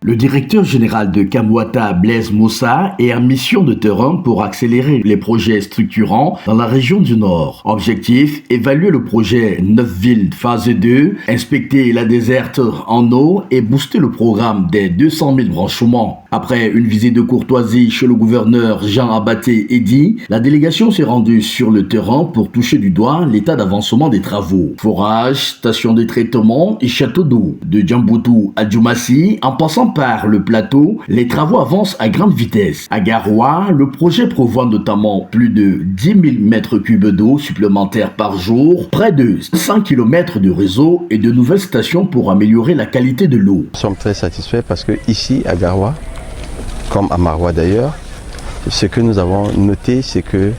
Le directeur général de Kamwata, Blaise Moussa, est en mission de terrain pour accélérer les projets structurants dans la région du Nord. Objectif, évaluer le projet 9 villes phase 2, inspecter la desserte en eau et booster le programme des 200 000 branchements. Après une visite de courtoisie chez le gouverneur Jean Abaté Eddy, la délégation s'est rendue sur le terrain pour toucher du doigt l'état d'avancement des travaux. Forage, station de traitement et château d'eau. De Djamboutou à Djoumassi, en passant par le plateau, les travaux avancent à grande vitesse. À Garoua, le projet prévoit notamment plus de 10 000 mètres cubes d'eau supplémentaires par jour, près de 100 km de réseau et de nouvelles stations pour améliorer la qualité de l'eau. Nous sommes très satisfaits parce que ici à Garoua, comme à Maroua d'ailleurs, ce que nous avons noté, c'est que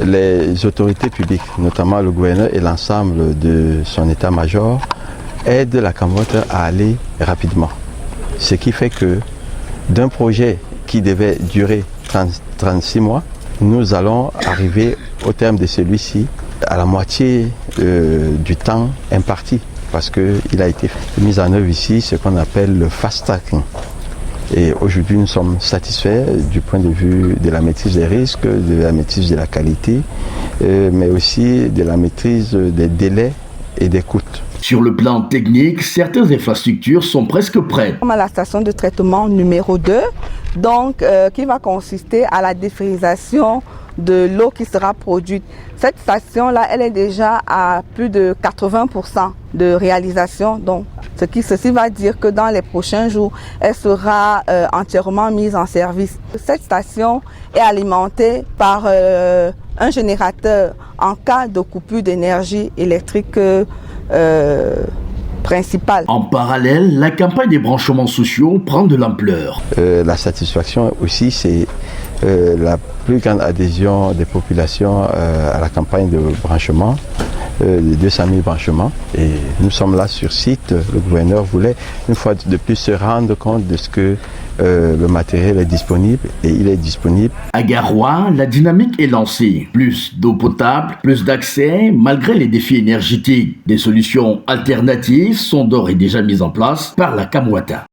les autorités publiques, notamment le gouverneur et l'ensemble de son état-major, aident la Kamwata à aller rapidement. Ce qui fait que d'un projet qui devait durer 36 mois, nous allons arriver au terme de celui-ci à la moitié du temps imparti, parce qu'il a été mis en œuvre ici ce qu'on appelle le fast-tracking. Et aujourd'hui, nous sommes satisfaits du point de vue de la maîtrise des risques, de la maîtrise de la qualité, mais aussi de la maîtrise des délais et des coûts. Sur le plan technique, certaines infrastructures sont presque prêtes. Comme à la station de traitement numéro 2, donc, qui va consister à la défrisation de l'eau qui sera produite. Cette station-là, elle est déjà à plus de 80% de réalisation. Donc, ceci va dire que dans les prochains jours, elle sera entièrement mise en service. Cette station est alimentée par un générateur en cas de coupure d'énergie électrique principale. En parallèle, la campagne des branchements sociaux prend de l'ampleur. La satisfaction aussi, c'est la plus grande adhésion des populations à la campagne de branchement, de 200 000 branchements. Et nous sommes là sur site. Le gouverneur voulait une fois de plus se rendre compte de ce que le matériel est disponible, et il est disponible. À Garoua, la dynamique est lancée. Plus d'eau potable, plus d'accès, malgré les défis énergétiques. Des solutions alternatives sont d'ores et déjà mises en place par la Kamwata.